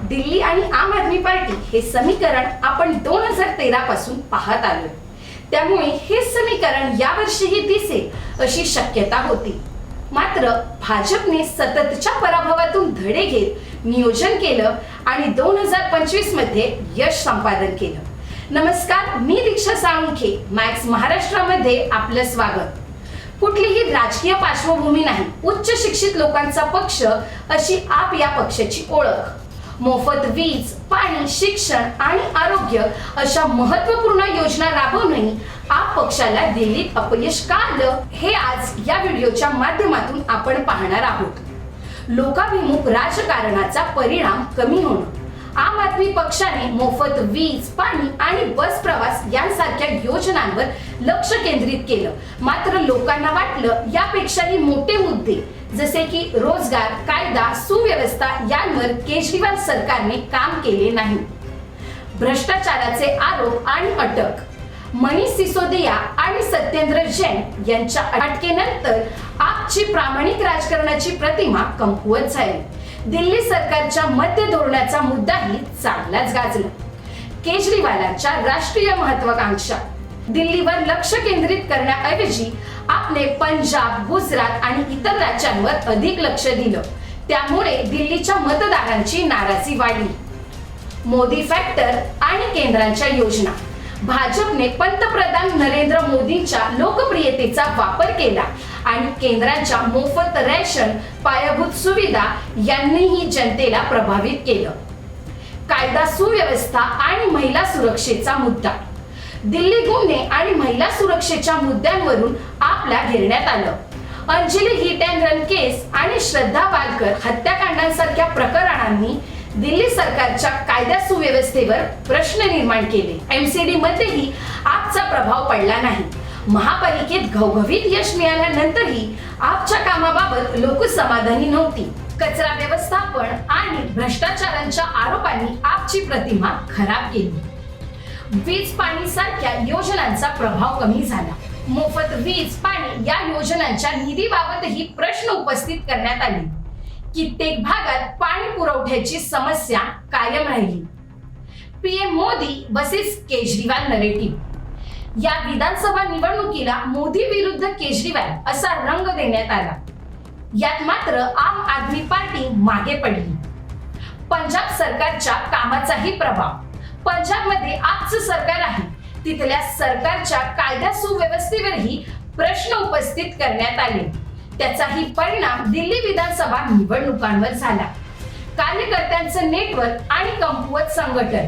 दिल्ली आणि आम आदमी पार्टी हे समीकरण आपण 2013 पासून पाहत आलोय। त्यामुळे हे समीकरण यावर्षीही दिसेल अशी शक्यता होती। मात्र भाजपने सततच्या पराभवातून धडे घेत नियोजन केलं आणि 2025 मध्ये यश संपादन केलं। नमस्कार, मी दीक्षा साळुंखे, मॅक्स महाराष्ट्रामध्ये आपलं स्वागत। कुठलीही राजकीय पार्श्वभूमी नाही, उच्च शिक्षित लोकांचा पक्ष अशी आप या पक्षाची ओळख। मोफत वीज, पाणी, शिक्षण आणि आरोग्य अशा महत्त्वपूर्ण योजना राबवूनही आप पक्षाला दिल्लीत अपयश का आलं हे आज या व्हिडिओच्या माध्यमातून आपण पाहणार आहोत। लोकाभिमुख राजकारणाचा परिणाम कमी होणं। आम आदमी पक्षाने मोफत वीज, पाणी आणि बस प्रवास यांसारख्या योजनांवर लक्ष केंद्रित केलं। मात्र लोकांना वाटलं यापेक्षाही मोठे मुद्दे जसे की रोजगार, कायदा, सुव्यवस्था यांवर केजरीवाल सरकारने काम केले नाही। भ्रष्टाचाराचे आरोप आणि अटक। मनीष सिसोदिया आणि सत्येंद्र जैन यांच्या अटकेनंतर आपची प्रामाणिक राजकारणाची प्रतिमा कमकुवत झाली। दिल्ली सरकारच्या मध्य धोरणाचा मुद्दाही चांगलाच गाजला। केजरीवालांच्या राष्ट्रीय महत्त्वाकांक्षा। दिल्लीवर लक्ष केंद्रित करण्याऐवजी आपले पंजाब, गुजरात आणि इतर राज्यांवर अधिक लक्ष दिलं। त्यामुळे दिल्लीच्या मतदारांची नाराजी वाढली। मोदी फॅक्टर आणि केंद्रांच्या योजना। भाजपने पंतप्रधान नरेंद्र मोदींच्या लोकप्रियतेचा वापर केला आणि केंद्राच्या मोफत रेशन, पायाभूत सुविधा यांनीही जनतेला प्रभावित केलं। कायदा सुव्यवस्था आणि महिला सुरक्षेचा मुद्दा। दिल्ली गुन्हे आणि महिला सुरक्षेच्या मुद्द्यांवरून आपला घेरण्यात आलं। अंजली हिट अँड रन केस आणि श्रद्धा वालकर हत्याकांडांसारख्या प्रकरणांनी दिल्ली सरकारच्या कायदा सुव्यवस्थेवर प्रश्न निर्माण केले। एमसीडी मध्येही आपचा प्रभाव पडला नाही। महापालिकेत घवघवीत यश मिळाल्यानंतरही आपच्या कामाबाबत लोक समाधानी नव्हती। कचरा व्यवस्थापन आणि भ्रष्टाचारांच्या आरोपांनी आपची प्रतिमा खराब केली। वीज पाणी सारख्या योजनांचा प्रभाव कमी झाला। मोफत वीज पाणी या योजनांच्या निधीबाबतही प्रश्न उपस्थित करण्यात आले। कित्येक भागात पाणी पुरवठ्याची समस्या कायम राहिली। PM Modi versus Kejriwal narrative. या विधानसभा निवडणुकीला मोदी विरुद्ध केजरीवाल असा रंग देण्यात आला। यात मात्र आम आदमी पार्टी मागे पडली। पंजाब सरकारच्या कामाचाही प्रभाव। पंजाबमध्ये आपचं सरकार आहे, तिथल्या सरकारच्या कायदा सुव्यवस्थेवरही प्रश्न उपस्थित करण्यात आले। त्याचाही परिणाम दिल्ली विधानसभा निवडणुकांवर झाला। कार्यकर्त्यांचं नेटवर्क आणि कमकुवत संघटन।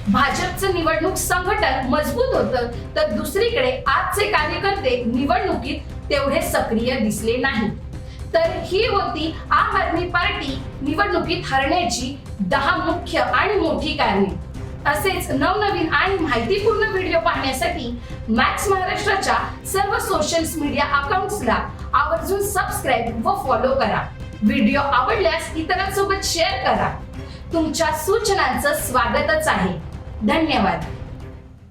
भाजपचं निवडणूक संघटन मजबूत होतं, तर दुसरीकडे आपचे कार्यकर्ते निवडणुकीत तेवढे सक्रिय दिसले नाही। तर ही होती आम आदमी पार्टी निवडणुकीत हरण्याची 10 मुख्य आणि मोठी कारणे। असेच नवनवीन आणि माहितीपूर्ण व्हिडिओ पाहण्यासाठी मॅक्स महाराष्ट्राच्या सर्व सोशल मीडिया अकाउंट्सला आवर्जून सबस्क्राईब व फॉलो करा। व्हिडिओ आवडल्यास इतरांसोबत शेअर करा। तुमच्या सूचनांचं स्वागतच आहे। धन्यवाद।